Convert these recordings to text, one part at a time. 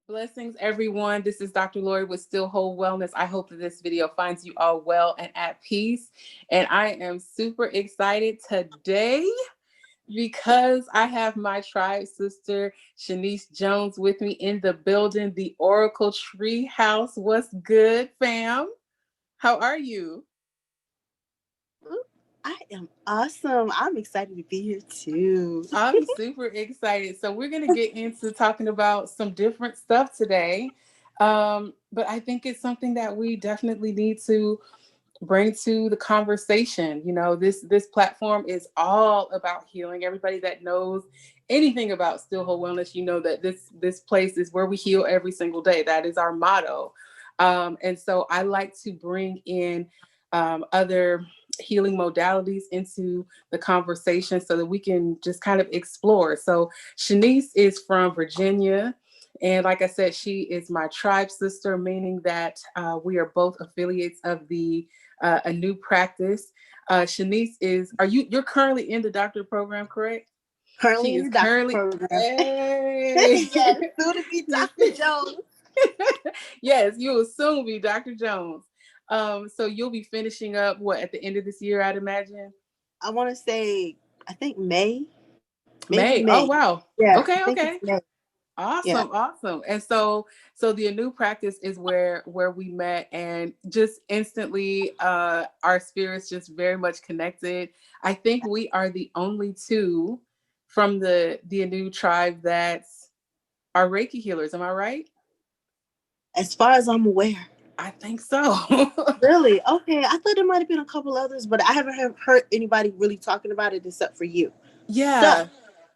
Blessings, everyone. This is Dr. Lori with Still Whole Wellness. I hope that this video finds you all well and at peace. And I am super excited today because I have my tribe sister, Shenice Jones, with me in the building, the Oracle Tree House. What's good, fam? How are you? I am awesome. I'm excited to be here too. I'm super excited. So we're going to get into talking about some different stuff today. But I think it's something that we definitely need to bring to the conversation. You know, this platform is all about healing. Everybody that knows anything about Still Whole Wellness, you know that this place is where we heal every single day. That is our motto. And so I like to bring in other healing modalities into the conversation so that we can just kind of explore. So Shenice is from Virginia. And like I said, she is my tribe sister, meaning that we are both affiliates of the a new practice. Shenice you're currently in the doctor program, correct? Currently She in is the doctor currently, program. hey. Yes, soon to be Dr. Jones. Yes, you will soon be Dr. Jones. So you'll be finishing up what at the end of this year, I'd imagine? I want to say, I think May, maybe May. May. Oh wow. Yeah, I Okay, think it's okay. May. Yeah. Awesome, awesome. And so the new practice is where we met, and just instantly our spirits just very much connected. I think we are the only two from the new tribe that's are Reiki healers. Am I right? As far as I'm aware. I think so. Really? Okay. I thought there might have been a couple others, but I haven't heard anybody really talking about it except for you. So, Yeah,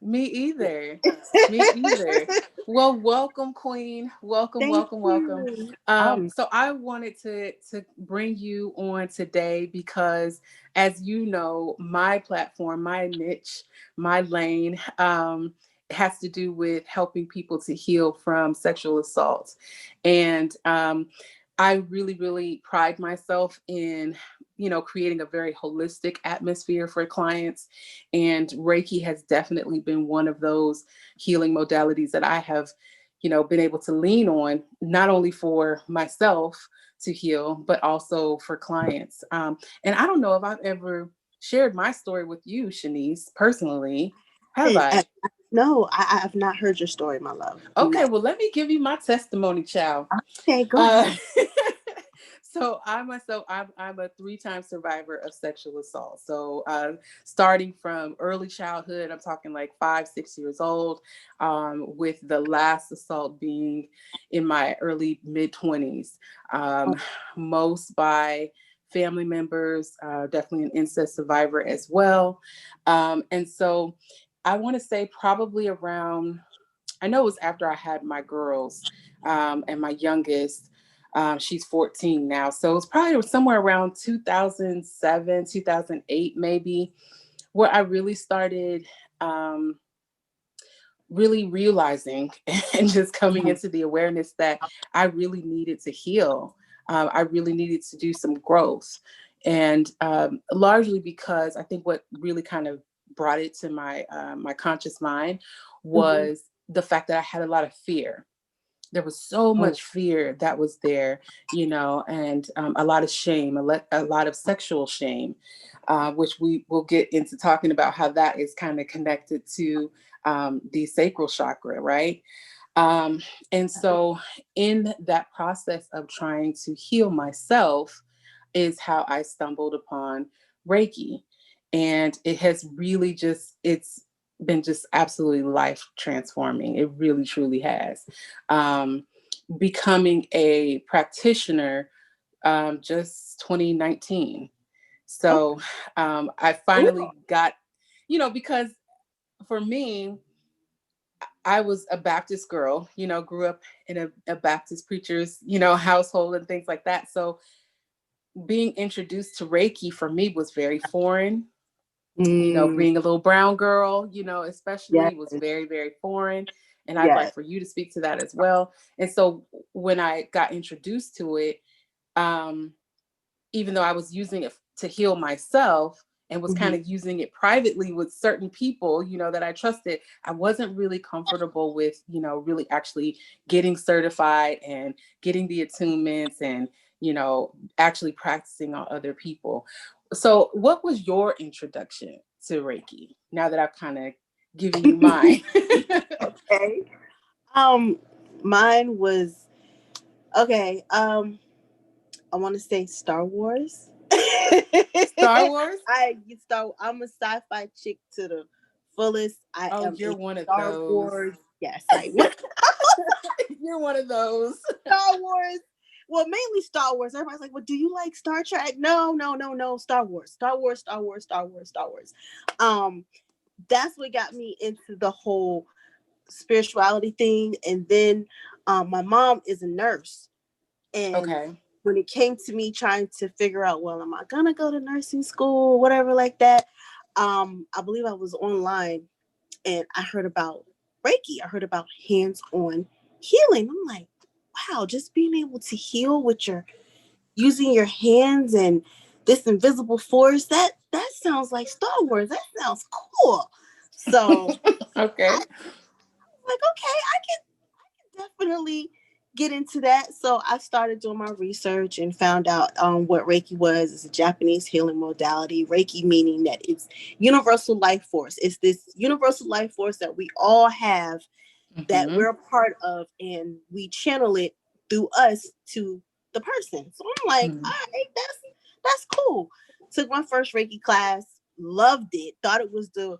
me either. Me either. Well, welcome, Queen. Welcome, thank welcome, welcome. you. So I wanted to bring you on today because, as you know, my platform, my niche, my lane, has to do with helping people to heal from sexual assault, and I really, really pride myself in, creating a very holistic atmosphere for clients. And Reiki has definitely been one of those healing modalities that I have, been able to lean on, not only for myself to heal, but also for clients. And I don't know if I've ever shared my story with you, Shenice, personally. Have And, I? no, I have not heard your story, my love. Okay, No. well, let me give you my testimony, child. Okay, go Uh, ahead. so I'm a three-time survivor of sexual assault. So starting from early childhood, I'm talking like 5, 6 years old, with the last assault being in my early mid 20s, most by family members, definitely an incest survivor as well. And so I want to say probably around, I know it was after I had my girls, and my youngest, she's 14 now. So it's probably somewhere around 2007, 2008, maybe, where I really started really realizing and just coming Mhm. into the awareness that I really needed to heal. I really needed to do some growth. And largely because I think what really kind of brought it to my conscious mind Mhm. was the fact that I had a lot of fear. There was so Oh, much fear that was there, and a lot of shame, a lot of sexual shame, which we will get into talking about how that is kind of connected to the sacral chakra, right? Um, and so, in that process of trying to heal myself, is how I stumbled upon Reiki. And it has really it's been just absolutely life transforming. It really, truly has. Um, Becoming a practitioner just 2019. okay. So I Cool. finally got, because for me, I was a Baptist girl, grew up in a Baptist preacher's, household and things like that. So being introduced to Reiki for me was very foreign. Mm, Being a little brown girl, yeah, especially was very, very foreign. And I'd yeah. like for you to speak to that as well. And so when I got introduced to it, um, even though I was using it to heal myself, and was kind Mhm. of using it privately with certain people, that I trusted, I wasn't really comfortable with, really actually getting certified and getting the attunements and, actually practicing on other people. So, what was your introduction to Reiki? Now that I've kind of given you mine. Okay. Um, Mine was okay. I want to say Star Wars. Star Wars? I'm a sci-fi chick to the fullest. I Oh, am you're a one of Star those. Wars. Yes, I am. You're one of those. Star Wars. Well, mainly Star Wars. Everybody's like, "Well, do you like Star Trek?" No, no, no, no. Star Wars. Star Wars. Star Wars. Star Wars. Star Wars. Um, that's what got me into the whole spirituality thing. And then, my mom is a nurse, and Okay. when it came to me trying to figure out, well, am I gonna go to nursing school, whatever like that, I believe I was online and I heard about Reiki. I heard about hands-on healing. I'm like, wow, just being able to heal with your using your hands and this invisible force, that sounds like Star Wars. That sounds cool. So I Okay. was like, okay, I can definitely get into that. So I started doing my research and found out what Reiki was. It's a Japanese healing modality. Reiki meaning that it's universal life force. It's this universal life force that we all have, that Hmm. we're a part of, and we channel it through us to the person. So I'm like, all Hmm. right, that's cool. Took my first Reiki class, loved it, thought it was the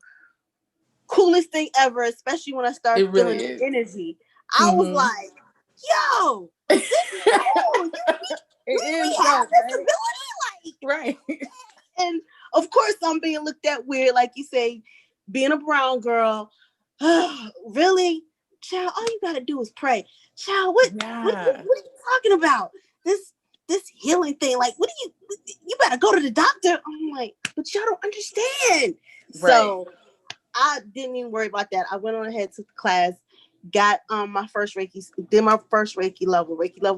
coolest thing ever, especially when I started It feeling really is. the energy. I was Hmm. like, yo, this is cool. It We is have dope, this right? ability. Right. And of course, I'm being looked at weird, like you say, being a brown girl. Really? Child, all you gotta do is pray. Child, Yeah. what are you talking about? This healing thing. Like, what do you better go to the doctor. I'm like, but y'all don't understand. Right. So I didn't even worry about that. I went on ahead, took the class, got my first Reiki, did my first Reiki level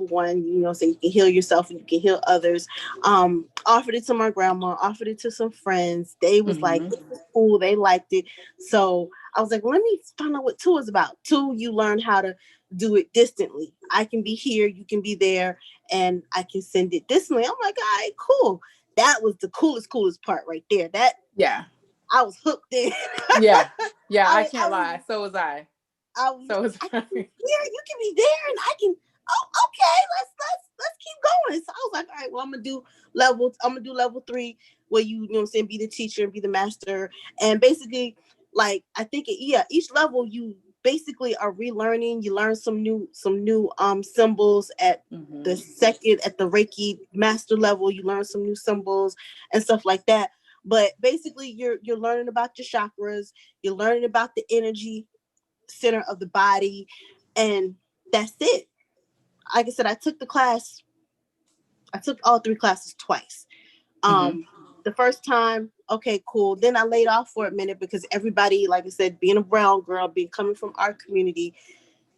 1, so you can heal yourself and you can heal others. Offered it to my grandma, offered it to some friends. They was like, Hmm. this is cool, they liked it. So I was like, well, let me find out what two is about. Two, you learn how to do it distantly. I can be here, you can be there, and I can send it distantly. I'm like, all right, cool. That was the coolest part right there. That Yeah. I was hooked in. Yeah. Yeah. I I can't was lie. So was I. So was I can I. be here, you can be there, and I can. Oh, okay, let's keep going. So I was like, all right, well, I'm gonna do level 3, where you know what I'm saying, be the teacher and be the master, and basically, like I think each level you basically are relearning. You learn some new symbols Hmm. at the Reiki master level. You learn some new symbols and stuff like that. But basically, you're learning about your chakras. You're learning about the energy center of the body, and that's it. Like I said, I took all 3 classes twice. Hmm. um the first time, okay, cool. Then I laid off for a minute because everybody, like I said, being a brown girl, being coming from our community,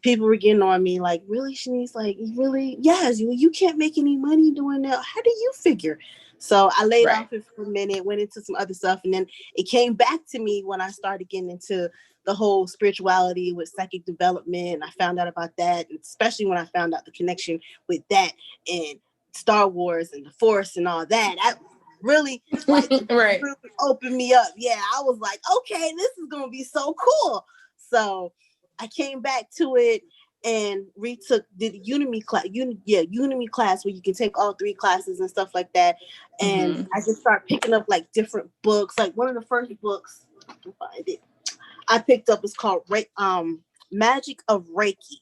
people were getting on me like, really, Shanice, like, really? Yes, you can't make any money doing that. How do you figure? So I laid Right. off it for a minute, went into some other stuff, and then it came back to me when I started getting into the whole spirituality with psychic development. And I found out about that, and especially when I found out the connection with that and Star Wars and the Force and all that. I really like Right. really opened me up. Yeah, I was like, okay, this is gonna be so cool. So I came back to it and retook did a Udemy class where you can take all 3 classes and stuff like that. And Hmm. I just start picking up like different books. Like one of the first books, I can find it, I picked up is called Magic of Reiki.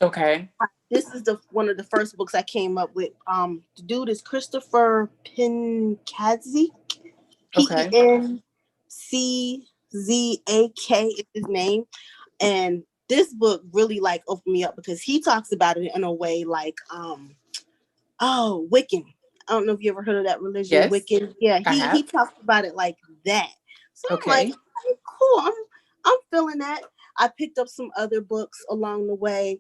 Okay. This is the one of the first books I came up with. The dude is Christopher Pinkazek, Okay. Penczak is his name. And this book really like opened me up because he talks about it in a way like Wiccan. I don't know if you ever heard of that religion, Yes, Wiccan. Yeah, I he have. talks about it like that. So I'm like, Okay. okay, cool. I'm feeling that. I picked up some other books along the way.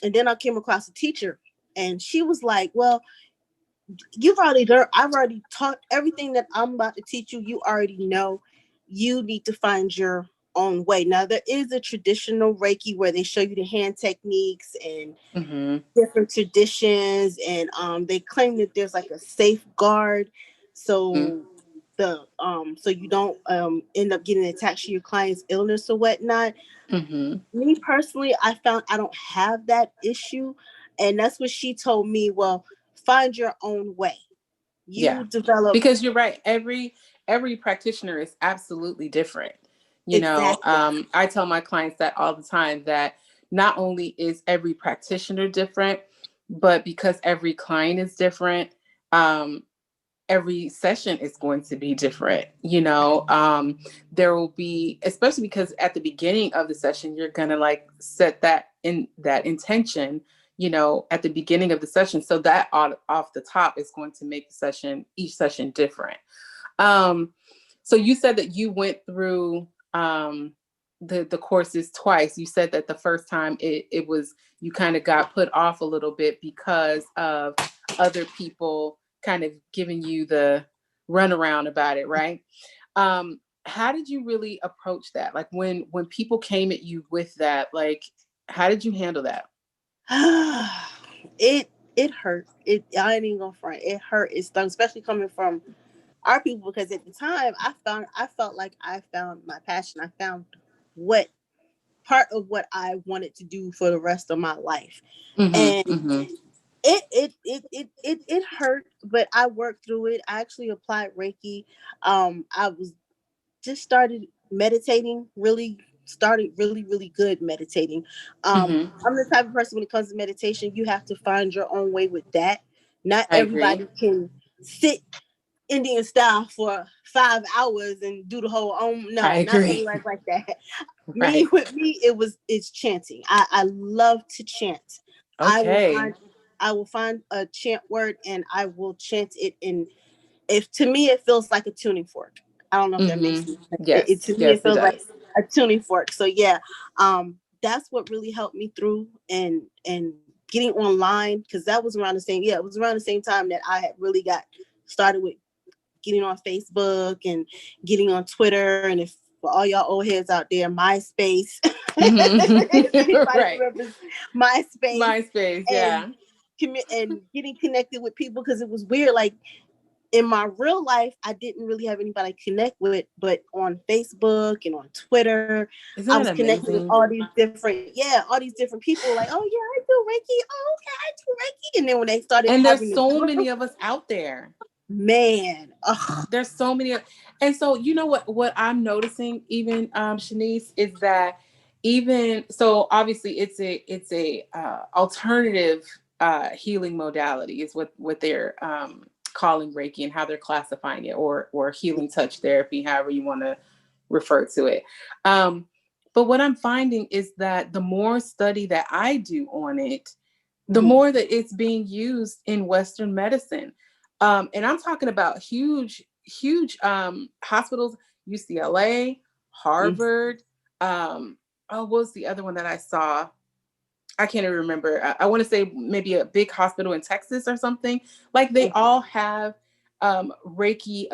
And then I came across a teacher, and she was like, well, you've already learned. I've already taught everything that I'm about to teach you. You already know. You need to find your own way. Now there is a traditional Reiki where they show you the hand techniques and Mm-hmm. different traditions, and they claim that there's like a safeguard, Mm-hmm. so so you don't end up getting attached to your client's illness or whatnot. Mm-hmm. Me personally, I found I don't have that issue, and that's what she told me. Well, find your own way. Yeah. You develop Because you're right. Every practitioner is absolutely different. exactly. I tell my clients that all the time, that not only is every practitioner different, but because every client is different, um, every session is going to be different. There will be, especially because at the beginning of the session you're going to like set that intention, at the beginning of the session, so that off the top is going to make each session different. um so you said that you went through the courses twice. You said that the first time it was, you kind of got put off a little bit because of other people kind of giving you the runaround about it, right? How did you really approach that? Like when people came at you with that, like how did you handle that? It hurt. I ain't even gonna front. It hurt. It stung, especially coming from our people, because at the time I felt like I found my passion. I found what part of what I wanted to do for the rest of my life. Mm-hmm. And Mm-hmm. it hurt, but I worked through it. I actually applied Reiki. I was just started meditating, really started really good meditating. Mm-hmm. I'm the type of person, when it comes to meditation, you have to find your own way with that. Not I agree. everybody can sit Indian style for 5 hours and do the whole I no, not agree. everybody like that. Me, Right. with me, it's chanting. I love to chant. I will Okay. find I will find a chant word and I will chant it in. If to me it feels like a tuning fork. I don't know if that makes Mm-hmm. sense. To Yes. me Yes, it it feels like does. a tuning fork. So yeah, that's what really helped me through, and getting online, because that was around the same, yeah, it was around the same time that I had really got started with getting on Facebook and getting on Twitter, and if for all y'all old heads out there, MySpace. If Mm-hmm. anybody Right. remembers MySpace, MySpace. and Yeah. and getting connected with people, because it was weird. Like in my real life, I didn't really have anybody to connect with, but on Facebook and on Twitter, I Isn't was it connected with amazing? all these different, all these different people. Like, oh yeah, I do Reiki. Oh, okay, I do Reiki. And then when they started And there's having the so group, many of us out there. man, ugh, There's so many and so you know what I'm noticing, even Shanice, is that even so obviously it's a alternative healing modality is what they're calling Reiki, and how they're classifying it, or healing touch therapy, however you want to refer to it. um but what I'm finding is that the more study that I do on it, the mhm, more that it's being used in Western medicine. And I'm talking about huge hospitals, UCLA, mhm, Harvard. Oh, what was the other one that I saw? I can't even remember. I want to say maybe a big hospital in Texas or something. Like they mhm, all have Reiki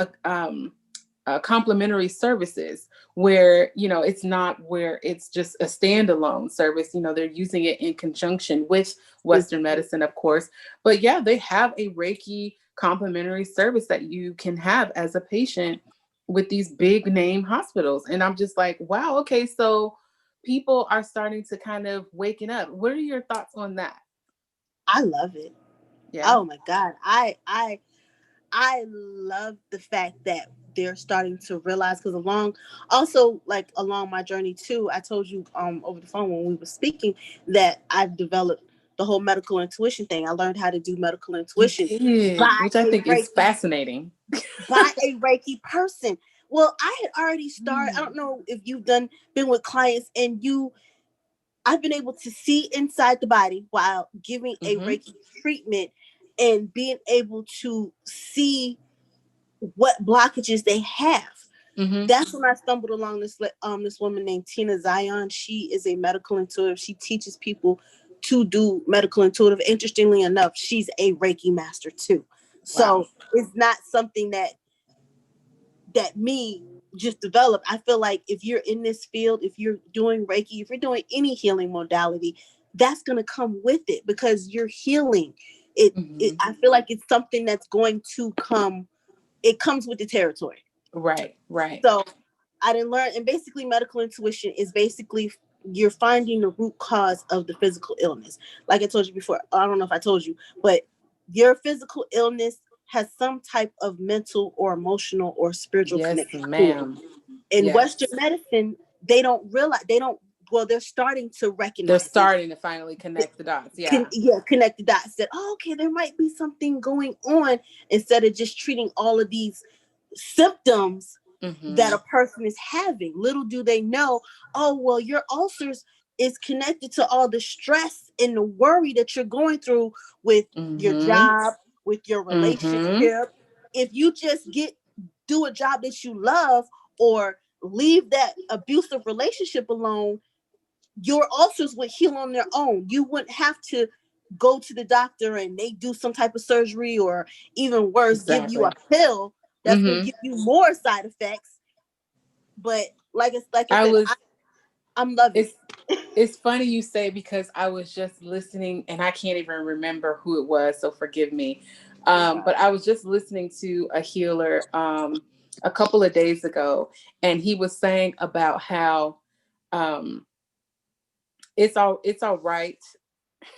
complementary services, where it's not where it's just a standalone service. They're using it in conjunction with mhm. Western medicine, of course. But yeah, they have a Reiki complementary service that you can have as a patient with these big name hospitals. And I'm just like, wow, okay, so people are starting to kind of waking up. What are your thoughts on that? I love it. Yeah. Oh my God, I love the fact that they're starting to realize, because along my journey too, I told you over the phone when we were speaking that I've developed the whole medical intuition thing. I learned how to do medical You intuition did, by which I a think is Reiki fascinating. person. Well, I had already started. I don't know if you've been with clients, and I've been able to see inside the body while giving a Mm-hmm. Reiki treatment, and being able to see what blockages they have. Mm-hmm. That's when I stumbled along this woman named Tina Zion. She is a medical intuitive. She teaches people to do medical intuitive. Interestingly enough, she's a Reiki master too. Wow. So it's not something that me just developed. I feel like if you're in this field, if you're doing Reiki, if you're doing any healing modality, that's going to come with it because you're healing. Hmm. I feel like it's something that's going to come. It comes with the territory. Right. Right. So I didn't learn, and basically, medical intuition is basically you're finding the root cause of the physical illness. Like I told you before, I don't know if I told you, but your physical illness has some type of mental or emotional or spiritual Yes, connection to it. ma'am. In Western Yes. medicine, they don't realize, they don't, well, they're starting to They're recognize it. starting to finally connect the dots. Yeah. Yeah, connect the dots that, oh, okay, there might be something going on instead of just treating all of these symptoms that Hmm. a person is having. Little do they know, oh, well, your ulcers is connected to all the stress and the worry that you're going through with your Hmm. job, with your Hmm. relationship. If you just do a job that you love or leave that abusive relationship alone, your ulcers would heal on their own. You wouldn't have to go to the doctor and they do some type of surgery or even worse, give you a Exactly. pill that's going to Hmm. give you more side effects. But like I I said, was. I'm loving It's it. it's funny you say because I was just listening and I can't even remember who it was, so forgive me. Okay. But I was just listening to a healer a couple of days ago, and he was saying about how um, it's all right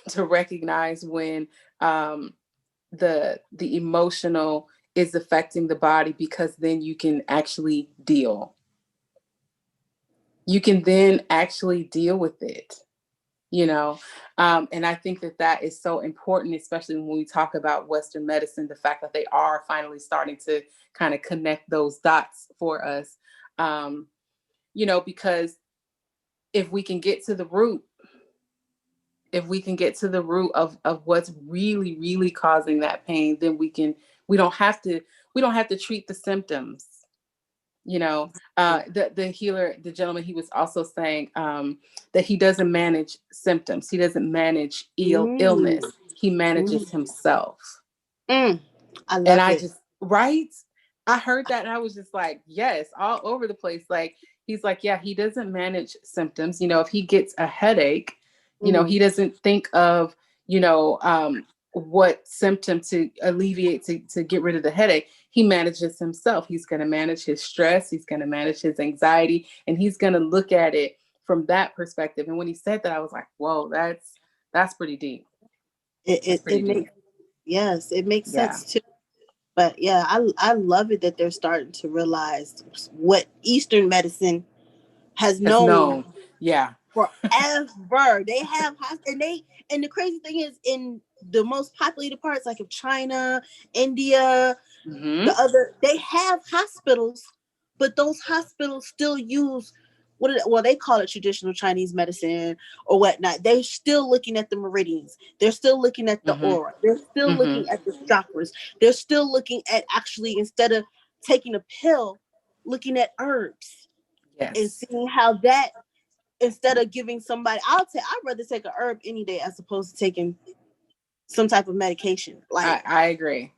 to recognize when um, the emotional is affecting the body because then you can then actually deal with it, you know. And I think that that is so important, especially when we talk about Western medicine, the fact that they are finally starting to kind of connect those dots for us. um, because if we can get to the root, if we can get to the root of what's really really causing that pain, then we don't have to we don't have to treat the symptoms, you know. The healer, the gentleman, he was also saying that he doesn't manage symptoms, he doesn't manage Mm, illness, he manages mm, himself. mm. I And love I it. just, right? I heard that and I was just like, yes, all over the place. Like, he's like, yeah, he doesn't manage symptoms. If he gets a headache, Mm. he doesn't think of, you know, what symptom to alleviate to get rid of the headache. He manages himself. He's going to manage his stress. He's going to manage his anxiety, and he's going to look at it from that perspective. And when he said that, I was like, whoa, that's pretty deep. That's It pretty deep. makes, yes, it makes Yeah. sense too. But yeah, I love it that they're starting to realize what Eastern medicine has Has known known. Yeah. forever. They have and the crazy thing is in the most populated parts like of China, India, Hmm. they have hospitals, but those hospitals still use well, they call it traditional Chinese medicine or whatnot. They're still looking at the meridians. They're still looking at the Hmm. aura. They're still Hmm. looking at the chakras. They're still looking at actually instead of taking a pill, looking at herbs and Yes. seeing how that instead of giving somebody I'd rather take a herb any day as opposed to taking some type of medication. Like I agree.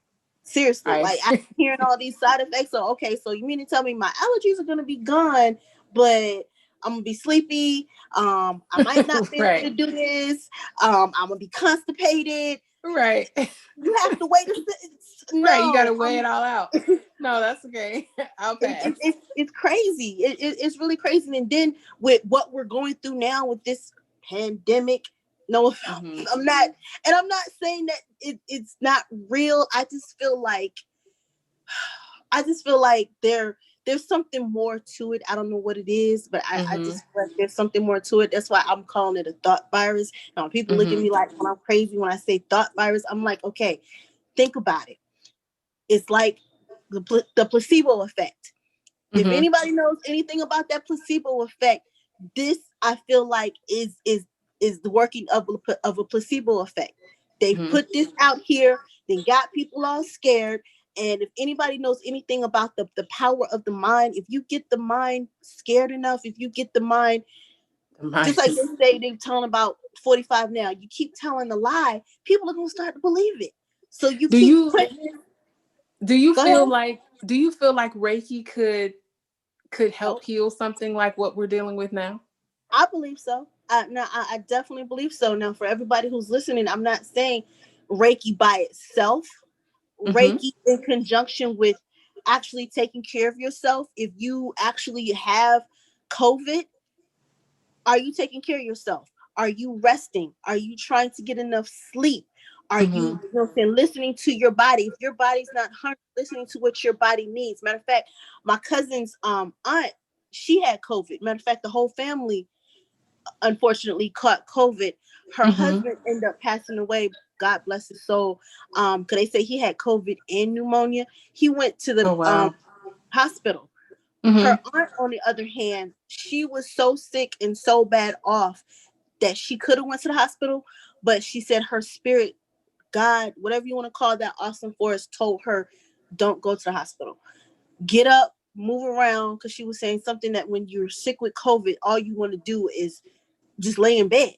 seriously, I like I'm agree. hearing all these side effects. So okay, so you mean to tell me my allergies are gonna be gone, but I'm gonna be sleepy. I might not be able to Right. do this. I'm gonna be constipated. Right. You have to wait. Right. You got to No, weigh it all out. No, that's okay. I'll pass. it's crazy. It's really crazy. And then with what we're going through now with this pandemic, no, Hmm. I'm not, and I'm not saying that it's not real. I just feel like there's something more to it. I don't know what it is, but I Hmm. just feel like there's something more to it. That's why I'm calling it a thought virus. Now people look at Hmm. me like when I'm crazy when I say thought virus. I'm like, okay, think about it. It's like the placebo effect. If Hmm. anybody knows anything about that placebo effect, this I feel like is the working of a placebo effect. They've Hmm. put this out here, then got people all scared. And if anybody knows anything about the power of the mind, if you get the mind scared enough, if you get the mind, The just mind like is. they say, they're telling about 45 now, you keep telling a lie, people are gonna start to believe it. So you Do keep you putting it. Go ahead. Do you feel like Reiki could help Oh, heal something like what we're dealing with now? I believe so. I definitely believe so. Now, for everybody who's listening, I'm not saying Reiki by itself. Mm-hmm. Reiki in conjunction with actually taking care of yourself. If you actually have COVID, are you taking care of yourself? Are you resting? Are you trying to get enough sleep? Are Mm-hmm. you know what I'm saying, listening to your body? If your body's not hungry, listening to what your body needs. Matter of fact, my cousin's aunt, she had COVID. Matter of fact, the whole family unfortunately caught COVID. Her Mm-hmm. husband ended up passing away. God bless his soul. Cause they say he had COVID and pneumonia. He went to the Oh wow. hospital. Her Mm-hmm. aunt, on the other hand, she was so sick and so bad off that she could have went to the hospital, but she said her spirit, God, whatever you want to call that awesome force, told her, don't go to the hospital. Get up, move around, because she was saying something that when you're sick with COVID, all you want to do is just lay in bed.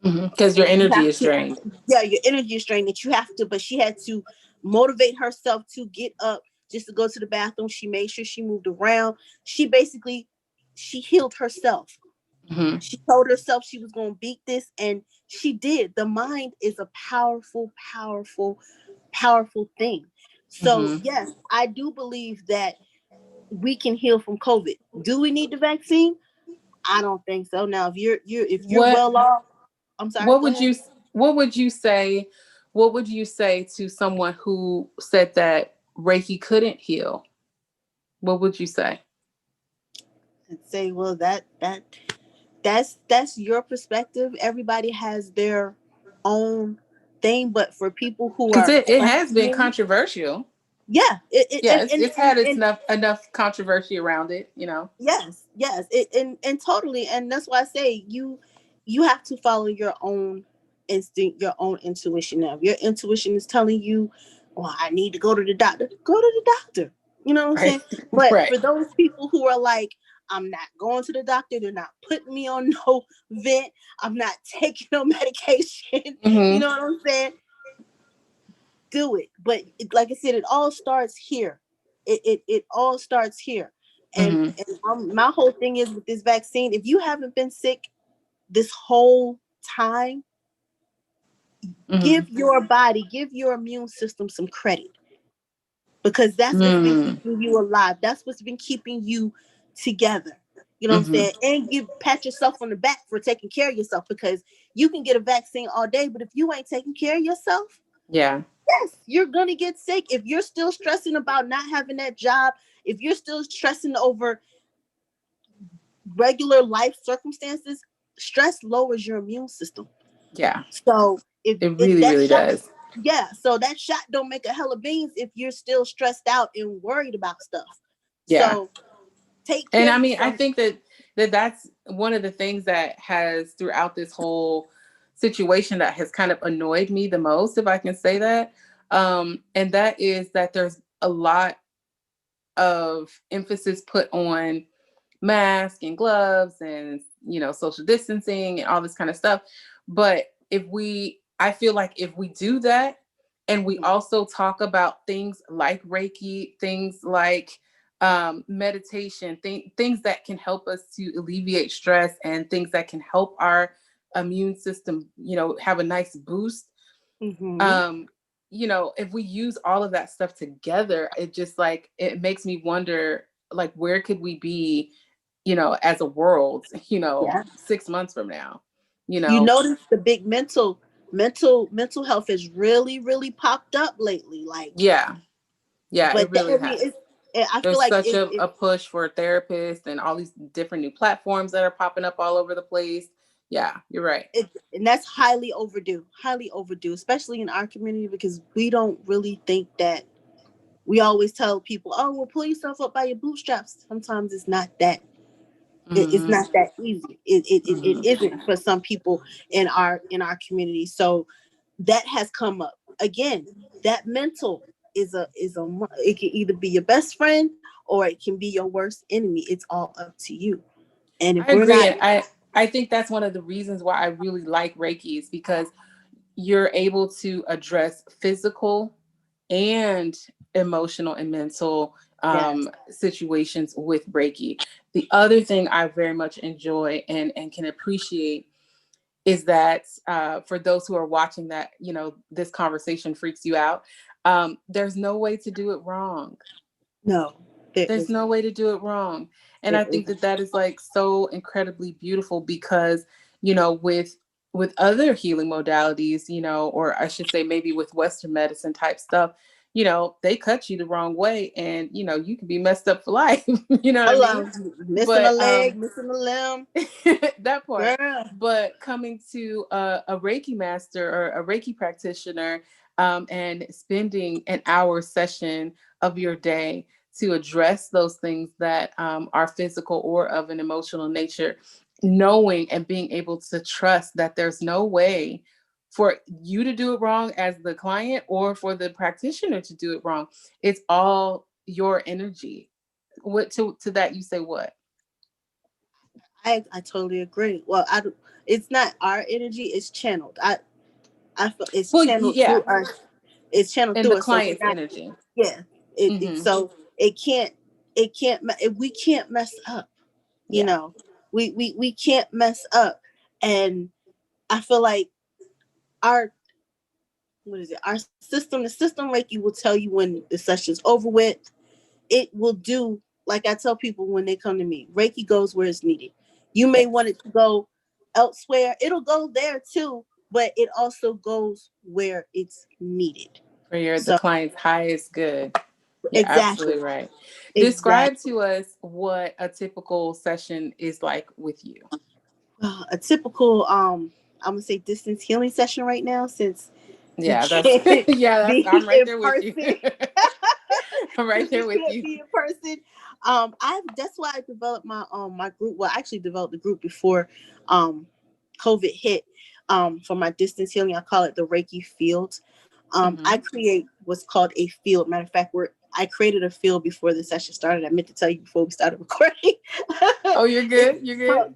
Because your And you energy have is to, drained. yeah, your energy is drained, that you have to, but she had to motivate herself to get up just to go to the bathroom. She made sure she moved around. She basically, she healed herself. Mm-hmm. She told herself she was going to beat this, and she did. The mind is a powerful, powerful, powerful thing. So, Mm-hmm. yes, I do believe that we can heal from COVID. Do we need the vaccine? I don't think so. Now, if you're What well off, I'm sorry, what go would ahead. you what would you say what would you say to someone who said that Reiki couldn't heal? What would you say? And say, well, that's your perspective. Everybody has their own thing, but for people who Because are it has been questioning, controversial. yeah, Yeah, it's had its and enough controversy around it, you know. yes, yes, and totally, and that's why I say you have to follow your own instinct, your own intuition. Now, if your intuition is telling you, "Well, I need to go to the doctor," go to the doctor. You know what I'm Right. saying? But Right. for those people who are like, "I'm not going to the doctor. They're not putting me on no vent. I'm not taking no medication." You Mm-hmm. know what I'm saying? Do it. But like I said, it all starts here. It all starts here. Mm-hmm. And my whole thing is with this vaccine, if you haven't been sick this whole time, Mm-hmm. give your body, give your immune system some credit, because that's what's been Mm-hmm. keeping you alive. That's what's been keeping you together. You know what I'm Mm-hmm. saying? And pat yourself on the back for taking care of yourself, because you can get a vaccine all day, but if you ain't taking care of yourself, Yeah. yes, you're gonna get sick. If you're still stressing about not having that job, if you're still stressing over regular life circumstances, stress lowers your immune system. Yeah. So It if really, that really shot, does. yeah, so that shot don't make a hell of beans if you're still stressed out and worried about stuff. Yeah. So take And care I of mean, I yourself. think that's one of the things that has throughout this whole situation that has kind of annoyed me the most, if I can say that. And that is that there's a lot of emphasis put on mask and gloves and social distancing and all this kind of stuff. But if we I feel like if we do that and we Mhm. also talk about things like Reiki, things like meditation, things that can help us to alleviate stress and things that can help our immune system have a nice boost. Mhm. um if we use all of that stuff together, it just like it makes me wonder, like, where could we be, as a world, Yeah. 6 months from now, you You know notice the big mental health has really really popped up lately. Like, yeah, yeah, it but really I mean, has. I feel There's like such a push for therapists and all these different new platforms that are popping up all over the place. Yeah, you're right. and that's highly overdue, especially in our community, because we don't really think that. We always tell people, "Oh, well, pull yourself up by your bootstraps." Sometimes it's not that. It's Hmm. not that easy. It Hmm. isn't for some people in our community. So that has come up again. That mental is a it can either be your best friend or it can be your worst enemy. It's all up to you. And if I we're agree, not, and I think that's one of the reasons why I really like Reiki, is because you're able to address physical and emotional and mental Yes. situations with Reiki. The other thing I very much enjoy and can appreciate is that for those who are watching that, this conversation freaks you out, there's no way to do it wrong. No, there There's isn't. no way to do it wrong. And There I think isn't. that that is like so incredibly beautiful because, with other healing modalities, or I should say maybe with Western medicine type stuff, they cut you the wrong way and, you can be messed up for life. You know what I mean? Hello, missing a But leg, missing a limb, that part. girl. But coming to a Reiki master or a Reiki practitioner, and spending an hour session of your day to address those things that are physical or of an emotional nature, knowing and being able to trust that there's no way for you to do it wrong as the client or for the practitioner to do it wrong. It's all your energy. What to that you say what? I totally agree. Well, it's not our energy; it's channeled. I feel it's Well, channeled through yeah, us. It's channeled and through the us, so we're client's not. energy. Yeah, it Hmm. so we can't mess up. You Yeah, know, we can't mess up, and I feel like our what is it? Our system, the system Reiki will tell you when the session's over with. It will do like I tell people when they come to me. Reiki goes where it's needed. You may yes, want it to go elsewhere. It'll go there too, but it also goes where it's needed. for your the So client's highest good. You're exactly, absolutely right. Describe exactly. to us what a typical session is like with you. A typical I'm gonna say distance healing session right now since we Yeah, that's can't yeah, that's I'm be right in there with you. person. I'm right Since we there with can't you. be in person. I That's why I developed my group. Well, I actually developed the group before um COVID hit. For my distance healing, I call it the Reiki field. I Hmm. create what's called a field. Matter of fact, I created a field before the session started. I meant to tell you before we started recording. Oh, you're It's good. You're good. called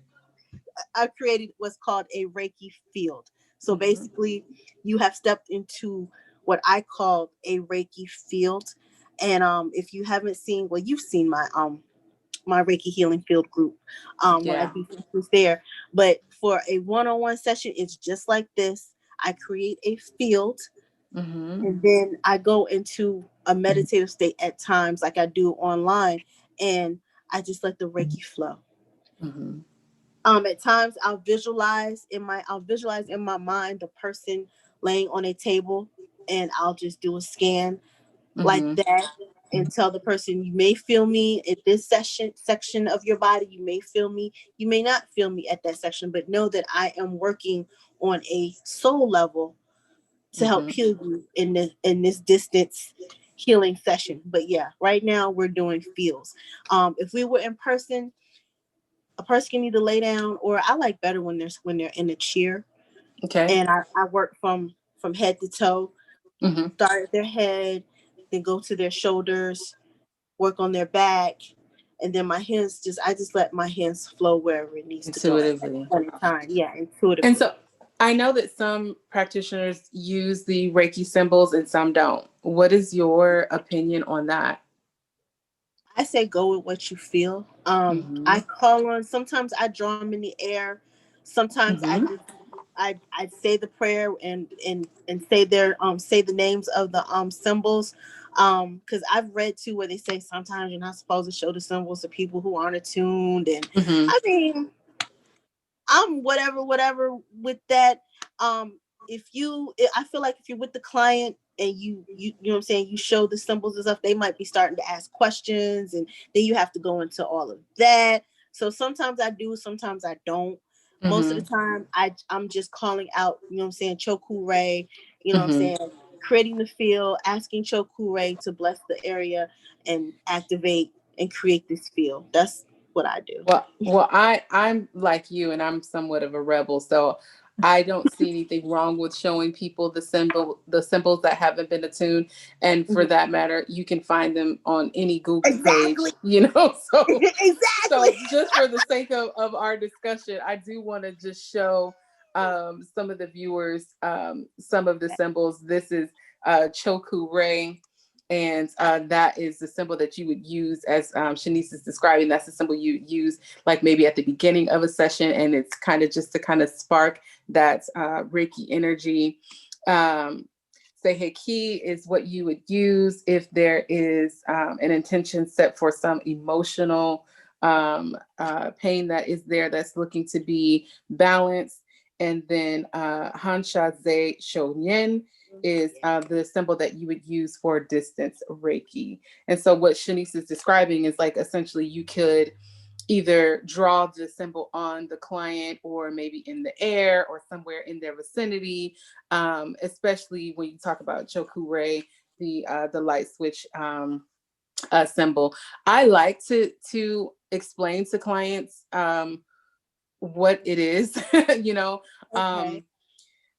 I created what's called a Reiki field. So Hmm. basically, you have stepped into what I call a Reiki field. And if you haven't seen, well, you've seen my Reiki healing field group when I Yeah. do sessions there. But for a one-on-one session, it's just like this. I create a field, Hmm. and then I go into a meditative state at times, like I do online, and I just let the Reiki flow. Hmm. At times I'll visualize in my mind the person laying on a table, and I'll just do a scan like Hmm. that and tell the person, you may feel me in this section of your body, you may feel me, you may not feel me at that section, but know that I am working on a soul level to help Hmm. heal you in this distance healing session. But yeah, right now we're doing feels. If we were in person, a person can either lay down, or I like better when they're in a chair, Okay. and I work from head to toe, Hmm. start at their head, then go to their shoulders, work on their back, and then I just let my hands flow wherever it needs to go at the Intuitively. point in time. Yeah, And intuitively. so I know that some practitioners use the Reiki symbols and some don't. What is your opinion on that? I say go with what you feel. I Hmm. call on. Sometimes I draw them in the air. Sometimes Hmm. I say the prayer and say the names of the symbols. Because I've read too where they say sometimes you're not supposed to show the symbols to people who aren't attuned, and Hmm. I mean I'm whatever with that. I feel like if you're with the client and you know what I'm saying, you show the symbols and stuff, they might be starting to ask questions, and then you have to go into all of that. So sometimes I do, sometimes I don't. Most of the Hmm. time I'm just calling out, you know what I'm saying, Choku Ray, you know what I'm Hmm. saying, creating the field, asking Choku Ray to bless the area and activate and create this field. That's what I do. I'm like you, and I'm somewhat of a rebel, so I don't see anything wrong with showing people the symbols that haven't been attuned, and for Mhm. that matter, you can find them on any Google page, Exactly. So Exactly. just for the sake of our discussion, I do want to just show. some of the viewers some of the symbols. This is Choku Ray. And that is the symbol that you would use, as Shenice is describing. That's the symbol you use, like maybe at the beginning of a session, and it's kind of just to kind of spark that Reiki energy. Um, Seiheki is what you would use if there is an intention set for some emotional pain that is there that's looking to be balanced. And then Hansha Ze Shonyen is the symbol that you would use for distance Reiki. And so what Shanice is describing is like essentially you could either draw the symbol on the client or maybe in the air or somewhere in their vicinity, especially when you talk about Chokure, the light switch symbol. I like to explain to clients what it is, you know. Okay.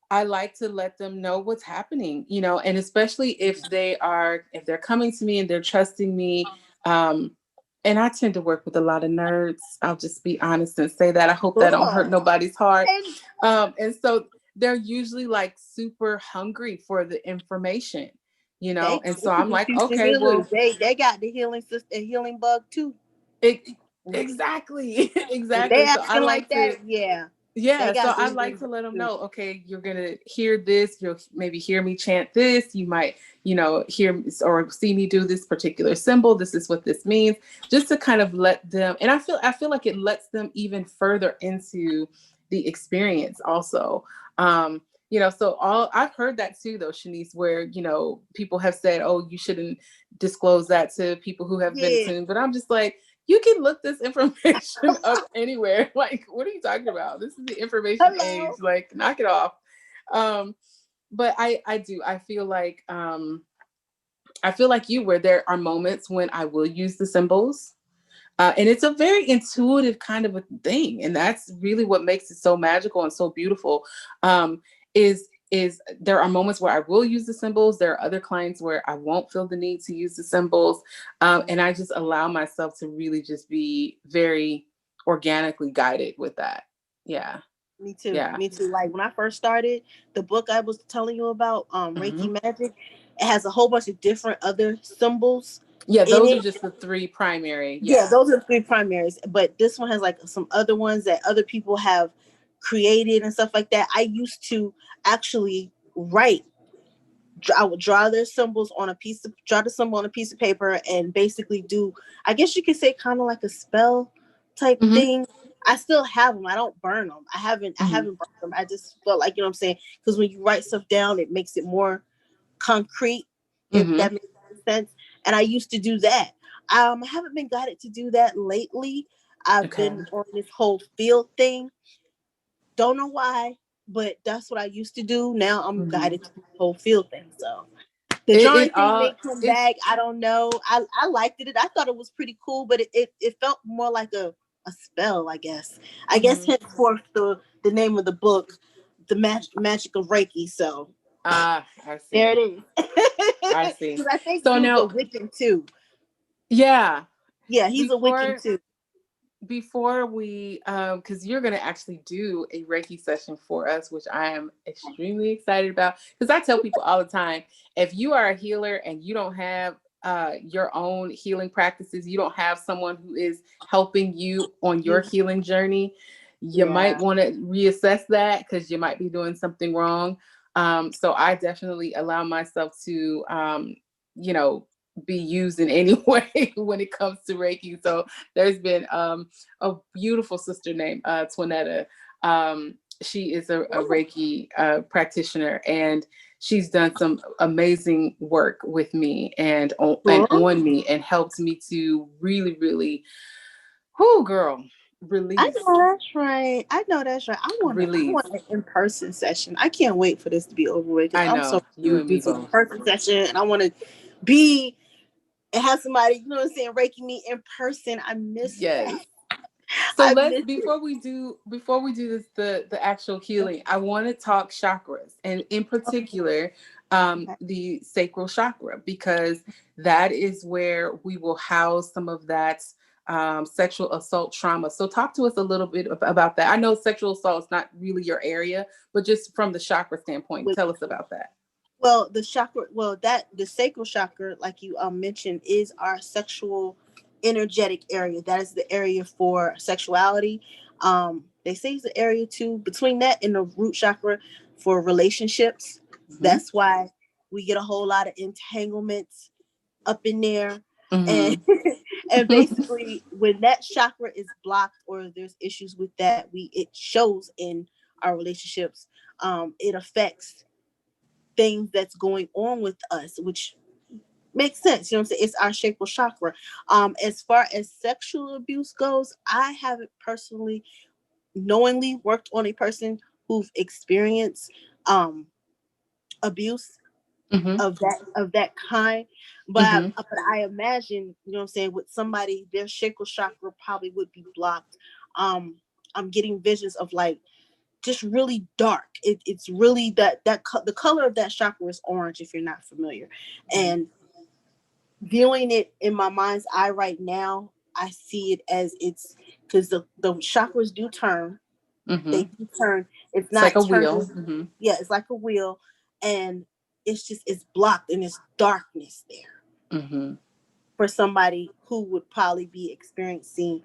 I like to let them know what's happening, you know, and especially if they're coming to me and they're trusting me. And I tend to work with a lot of nerds. I'll just be honest and say that. I hope that don't hurt Cool. nobody's heart. And And so they're usually like super hungry for the information, you know. And they so I'm could be like, future okay, healers. well, They got the healing system, healing bug too. it, exactly, If they exactly. So I acting like like that, to yeah, they Yeah, so got the I healing like to bug let them too. know, okay, you're gonna hear this. You'll maybe hear me chant this. You might, hear or see me do this particular symbol. This is what this means. Just to kind of let them, and I feel like it lets them even further into the experience. Also, so all I've heard that too, though, Shanice, where people have said, oh, you shouldn't disclose that to people who have been Yeah. attuned. But I'm just like, you can look this information up anywhere. Like, what are you talking about? This is the information age. Hello. Like, knock it off. Um, but I do. I feel like you, where there are moments when I will use the symbols. And it's a very intuitive kind of a thing, and that's really what makes it so magical and so beautiful. Is there are moments where I will use the symbols. There are other clients where I won't feel the need to use the symbols, and I just allow myself to really just be very organically guided with that. Yeah, Me too. yeah, Me too. Like when I first started, the book I was telling you about, hmm Reiki Magic, it has a whole bunch of different other symbols yeah. in Those are it. just the three primary. Yeah, Yeah. those are the three primaries. But this one has like some other ones that other people have created and stuff like that. I used to actually write. I would draw their symbols on a piece of draw the symbol on a piece of paper and basically do. I guess you could say kind of like a spell type hmm thing. I still have them. I don't burn them. I haven't. I hmm haven't burned them. I just felt like what I'm saying, because when you write stuff down, it makes it more concrete, if hmm that makes sense. And I used to do that. I haven't been guided to do that lately. I've Okay. been on this whole field thing. Don't know why, but that's what I used to do. Now I'm hmm guided to the whole field thing. So the drawing It thing all may come it. back. I don't know. I liked it. I thought it was pretty cool, but it felt more like a spell, I guess. I guess Mhm. henceforth the name of the book, the magic of Reiki. So I there it see. is. I see. Because I think So dude's a now, Wiccan too. yeah, Yeah, he's a Wiccan before too. before we because you're going to actually do a Reiki session for us, which I am extremely excited about, because I tell people all the time, if you are a healer and you don't have your own healing practices, you don't have someone who is helping you on your Mhm. healing journey, you might Yeah, want to reassess that, because you might be doing something wrong. So I definitely allow myself to you know be used in any way when it comes to Reiki. So there's been a beautiful sister named Twinetta. She is a Reiki practitioner, and she's done some amazing work with me and on cool. me, and helped me to really, really, whoo, girl, I release, know that's right. I know that's right. I release. want an in person session. I can't wait for this to be over with because I I'm so know ready you to and do me some both. in person session, and I want to be and have somebody, what I'm saying, Reiki me in person. I miss Yes. that. So I let's miss it. before we do this the actual healing, I want to talk chakras, and in Okay. particular Okay. the sacral chakra, because that is where we will house some of that sexual assault trauma. So talk to us a little bit about that. I know sexual assault is not really your area, but just from the chakra standpoint, With tell us about that. well, the chakra, well, that the sacral chakra, like you mentioned, is our sexual energetic area. That is the area for sexuality. They say it's the area too between that and the root chakra for relationships. Mm-hmm. That's why we get a whole lot of entanglements up in there. And Mm-hmm. and basically when that chakra is blocked or there's issues with that, we it shows in our relationships. It affects things that's going on with us, which makes sense. You know what I'm saying? It's our sacral chakra. As far as sexual abuse goes, I haven't personally knowingly worked on a person who've experienced abuse Mm-hmm. of that kind. Mm-hmm. But I imagine, you know what I'm saying, with somebody, their sacral chakra probably would be blocked. I'm getting visions of like just really dark. It's really the color of that chakra is orange if you're not familiar. And viewing it in my mind's eye right now, I see it as it's because the chakras do turn. They Mm-hmm. do turn. It's It's like not a wheel. turning. Mm-hmm. Yeah, it's like a wheel, and it's blocked and it's darkness there Mm-hmm. for somebody who would probably be experiencing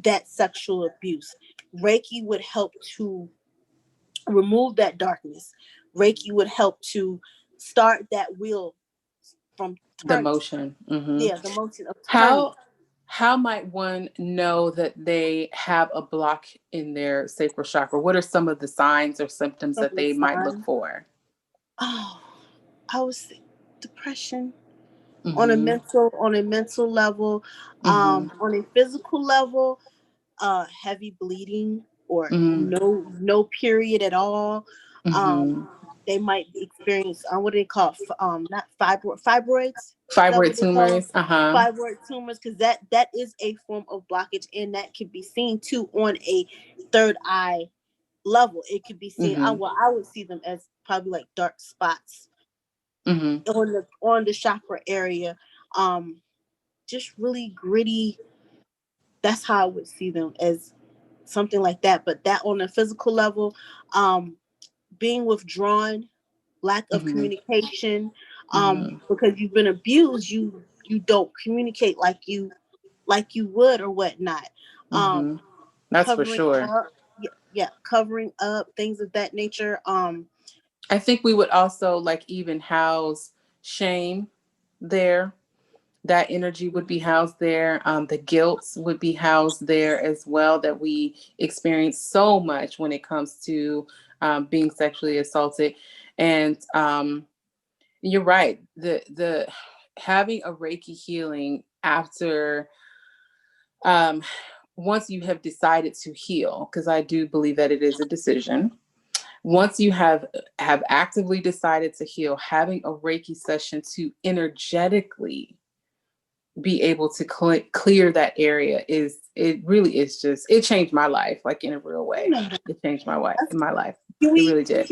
that sexual abuse. Reiki would help to remove that darkness. Reiki would help to start that wheel from The turning. motion. Mm-hmm. Yeah, the motion of turning. How might one know that they have a block in their sacral chakra? What are some of the signs or symptoms Some that of the they might look signs. for? Oh, I was depression Mm-hmm. on a mental level, Mm-hmm. on a physical level, heavy bleeding or Mm-hmm. no period at all. Um, Mm-hmm. they might experience what do they call not fibroids. Is that Fibroid what they call them? tumors. Uh-huh. Fibroid tumors, because that is a form of blockage, and that can be seen too on a third eye level. It could be seen. Mm-hmm. I would see them as probably like dark spots Mm-hmm. on the chakra area. Um, just really gritty. That's how I would see them, as something like that. But that on a physical level, um, being withdrawn, lack of Mm-hmm. communication, Mm-hmm. because you've been abused, you don't communicate like you would or whatnot. Mm-hmm. Um, That's for covering sure. up, yeah, yeah, covering up things of that nature. I think we would also like even house shame there. That energy would be housed there. The guilt would be housed there as well, that we experience so much when it comes to being sexually assaulted. And you're right. The having a Reiki healing after um, once you have decided to heal, because I do believe that it is a decision. Once you have actively decided to heal, having a Reiki session to energetically be able to clear that area is, it really is just, it changed my life like in a real way. It changed my life. Can It we really did.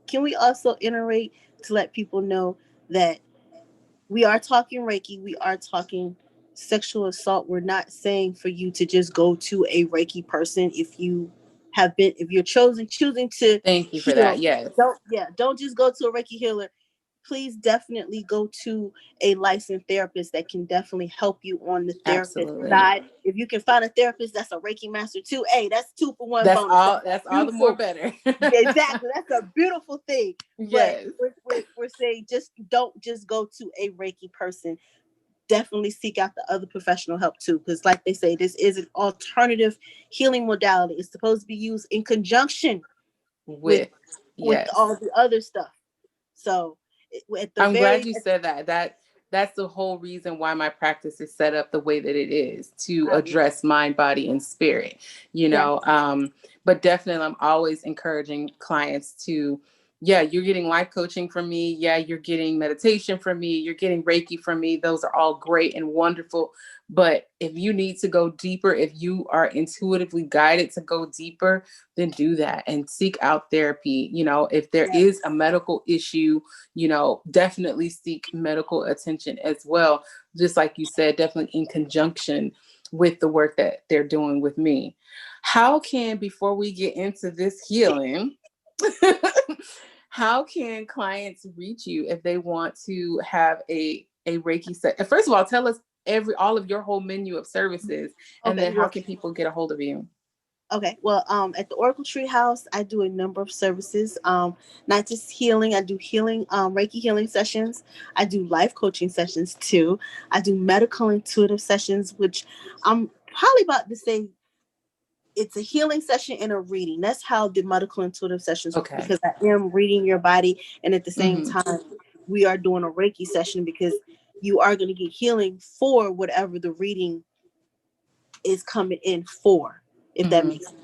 can we also iterate to let people know that we are talking Reiki, we are talking sexual assault. We're not saying for you to just go to a Reiki person if you're choosing to Thank you for that. heal. Yes. Don't just go to a Reiki healer. Please definitely go to a licensed therapist that can definitely help you on the therapist Absolutely. side. If you can find a therapist that's a Reiki master too, hey, that's 2 for 1 That's bonus. That's all. That's all the more beautiful. better. Exactly. That's a beautiful thing. But Yes. we're saying just don't just go to a Reiki person. Definitely seek out the other professional help too. Because like they say, this is an alternative healing modality. It's supposed to be used in conjunction with With, with yes. all the other stuff. So at the I'm glad very you said that. That's the whole reason why my practice is set up the way that it is, to I love address mind, body, and spirit. You that. know, but definitely, I'm always encouraging clients to, yeah, you're getting life coaching from me. Yeah, you're getting meditation from me. You're getting Reiki from me. Those are all great and wonderful. But if you need to go deeper, if you are intuitively guided to go deeper, then do that and seek out therapy. You know, if there Yeah. is a medical issue, you know, definitely seek medical attention as well. Just like you said, definitely in conjunction with the work that they're doing with me. How can, before we get into this healing, how can clients reach you if they want to have a Reiki set? First of all, tell us all of your whole menu of services, and Okay, then how well, can people get a hold of you? okay, well, at the Oracle Tree House, I do a number of services. Not just healing. I do healing, Reiki healing sessions. I do life coaching sessions too. I do medical intuitive sessions, which I'm probably about to say it's a healing session and a reading. That's how the medical intuitive sessions work, Okay. because I am reading your body, and at the same Mm-hmm. time, we are doing a Reiki session because you are going to get healing for whatever the reading is coming in for, if that Mm-hmm. makes sense.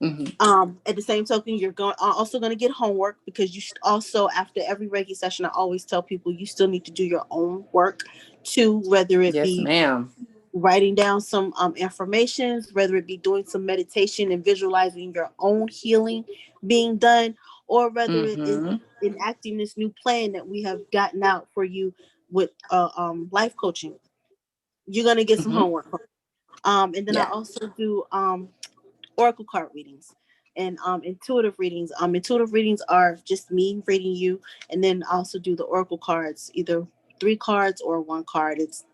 Mm-hmm. At the same token, you're going also going to get homework, because you should also, after every Reiki session, I always tell people you still need to do your own work too, whether it Yes, be ma'am. writing down some informations, whether it be doing some meditation and visualizing your own healing being done, or whether it is Mm-hmm. enacting this new plan that we have gotten out for you with life coaching. You're going to get some Mm-hmm. homework. And then I Yeah. also do oracle card readings and intuitive readings. Intuitive readings are just me reading you, and then I also do the oracle cards, either 3 cards or 1 card. It's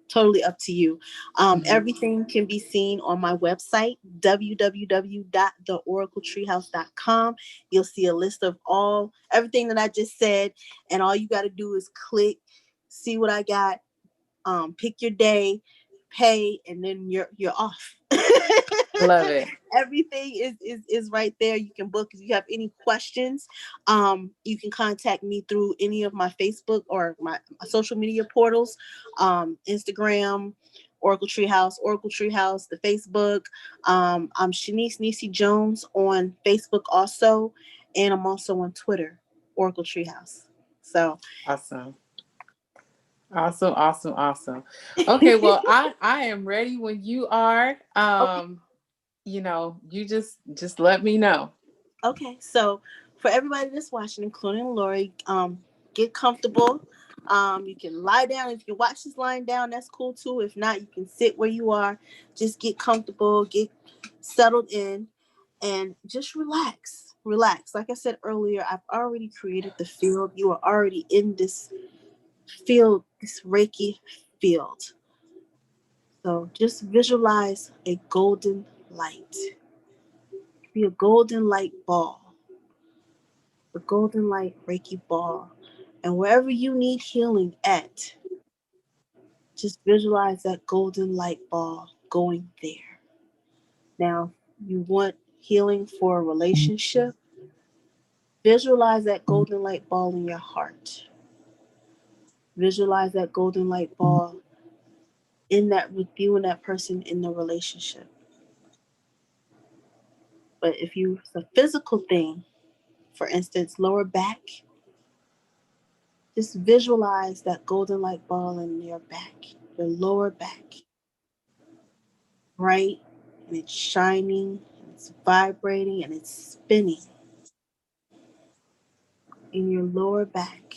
totally up to you. Mm-hmm. Everything can be seen on my website, www.theoracletreehouse.com. You'll see a list of everything that I just said, and all you got to do is click, see what I got, pick your day, pay, and then you're off. I love it. Everything is right there. You can book if you have any questions. You can contact me through any of my Facebook or my social media portals, Instagram, Oracle Treehouse, the Facebook. I'm Shenice Jones on Facebook also, and I'm also on Twitter, Oracle Treehouse. So Awesome. Awesome, awesome, awesome. Okay, well, I am ready when you are. okay. You just let me know. Okay, so for everybody that's watching, including Lori, get comfortable. You can lie down. If you watch this lying down, that's cool too. If not, you can sit where you are. Just get comfortable, get settled in, and just relax. Relax. Like I said earlier, I've already created the field. You are already in this field, this Reiki field. So just visualize a golden light. Be a golden light ball, the golden light Reiki ball. And wherever you need healing at, just visualize that golden light ball going there. Now, you want healing for a relationship, visualize that golden light ball in your heart. Visualize that golden light ball in that with you and that person in the relationship. But if you it's a physical thing, for instance, lower back, just visualize that golden light ball in your back, your lower back, bright, and it's shining, and it's vibrating, and it's spinning in your lower back.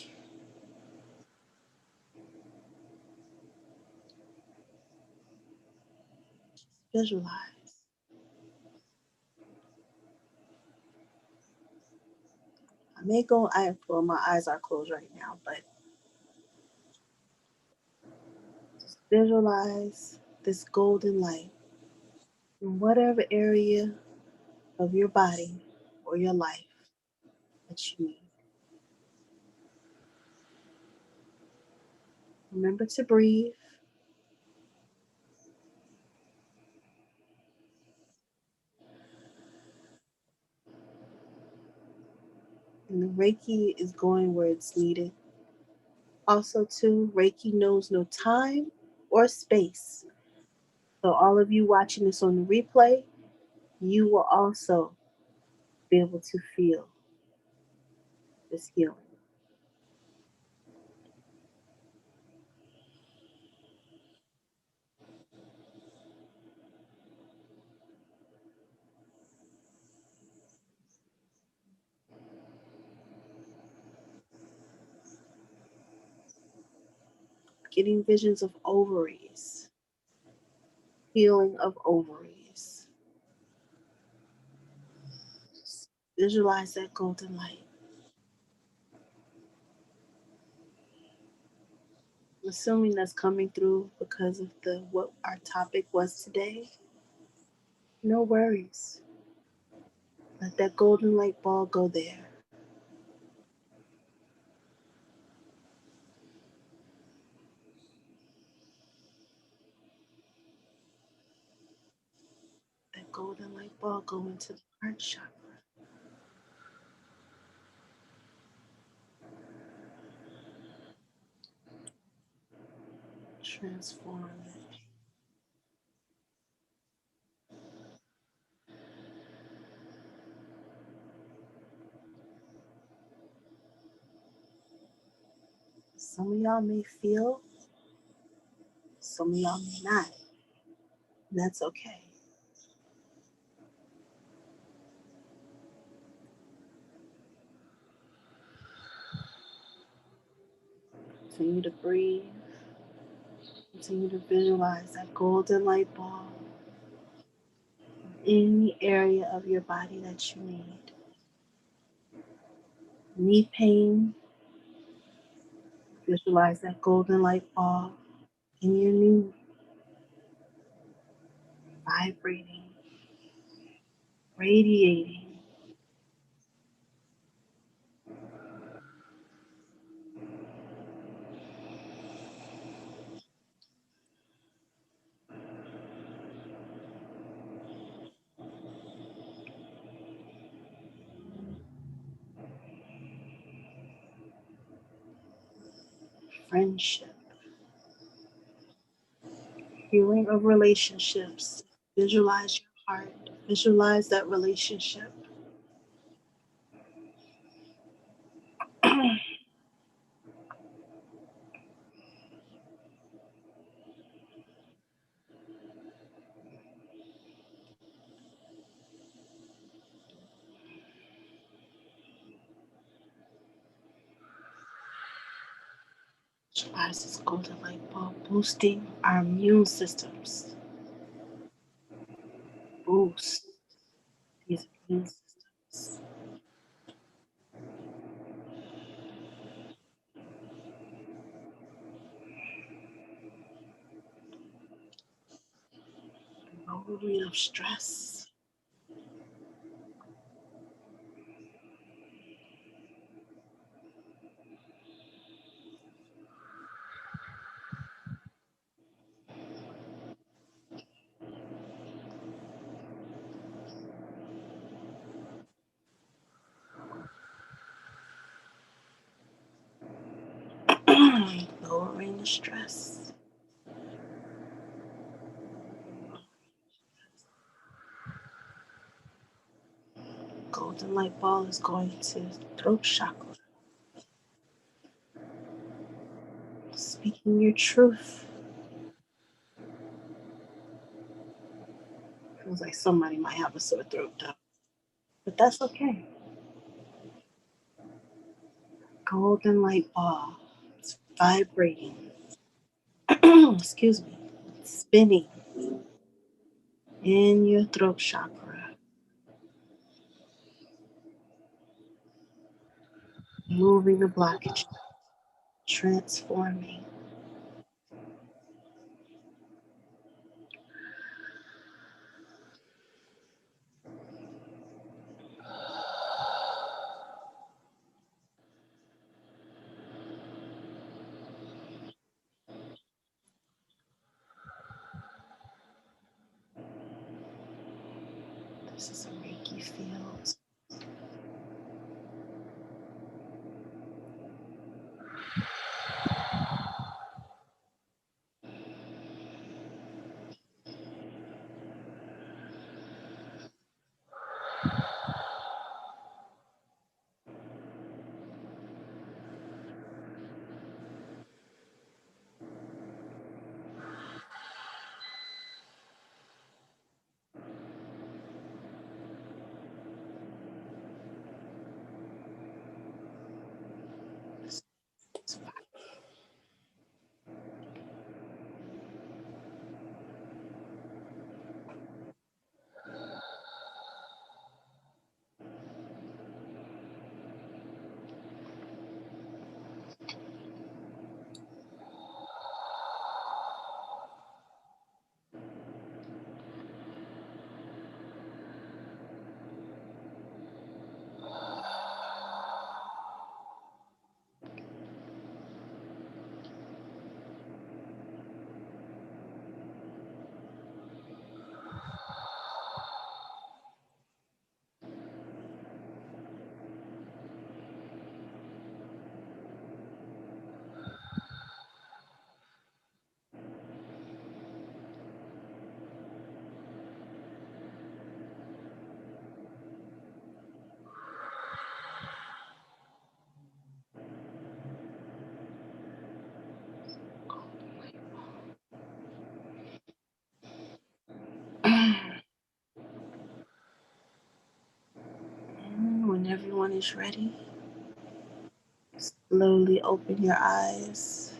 Visualize. I may go, well, my eyes are closed right now, but just visualize this golden light in whatever area of your body or your life that you need. Remember to breathe. And the Reiki is going where it's needed. Also, too, Reiki knows no time or space. So, all of you watching this on the replay, you will also be able to feel this healing. Getting visions of ovaries, Healing of ovaries. Visualize that golden light. I'm assuming that's coming through because of the what our topic was today. No worries. Let that golden light ball go there. That golden light ball go into the heart chakra. Transform it. Some of y'all may feel, some of y'all may not. And that's okay. Continue to breathe. Continue to visualize that golden light ball in the area of your body that you need. Knee pain, visualize that golden light ball in your knee, vibrating, radiating. Friendship, healing of relationships. Visualize your heart, visualize that relationship. Visualize this golden light bulb boosting our immune systems. Boost these immune systems. Lowering of stress. Lowering the stress. Golden light ball is going to throat chakra. Speaking your truth. Feels like somebody might have a sore throat though. But that's okay. Golden light ball. It's vibrating. Excuse me. It's spinning in your throat chakra. Moving the blockage. Transforming. This is a Reiki field. everyone is ready, slowly open your eyes.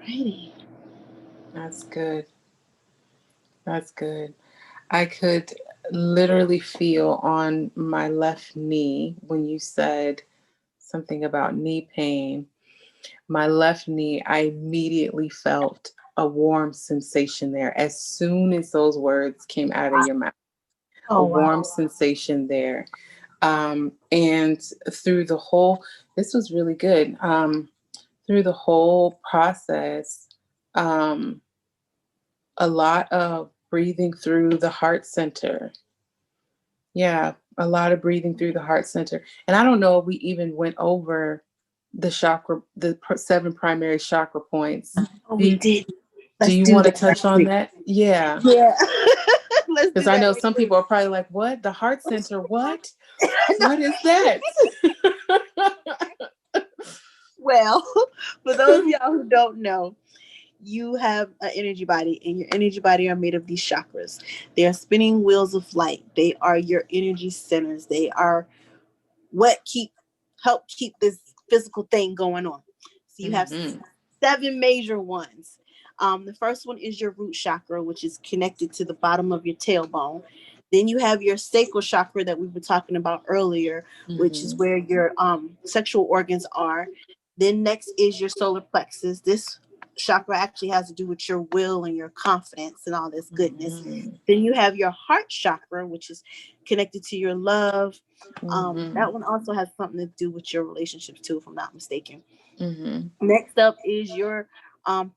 Ready. That's good. That's good. I could literally feel on my left knee when you said something about knee pain. My left knee, I immediately felt a warm sensation there as soon as those words came out of your mouth. A Oh wow. warm sensation there. And through the whole, this was really good. Through the whole process, um, a lot of breathing through the heart center. Yeah, a lot of breathing through the heart center. And I don't know if we even went over the chakra, the seven primary chakra points. Oh, Do we you, did. do Let's you do want to that touch next on week. that? Yeah. Yeah. Let's Because do I that know next some week. people are probably like, what? The heart center? What? No. What is that? Well, for those of y'all who don't know, you have an energy body, and your energy body are made of these chakras. They are spinning wheels of light. They are your energy centers. They are what help keep this physical thing going on. So you have Mm-hmm. seven major ones. The first one is your root chakra, which is connected to the bottom of your tailbone. Then you have your sacral chakra that we were talking about earlier, which is Mm-hmm. where your sexual organs are. Then next is your solar plexus. This chakra actually has to do with your will and your confidence and all this goodness. Mm-hmm. Then you have your heart chakra, which is connected to your love. Mm-hmm. That one also has something to do with your relationships too, if I'm not mistaken. Mm-hmm. Next up is your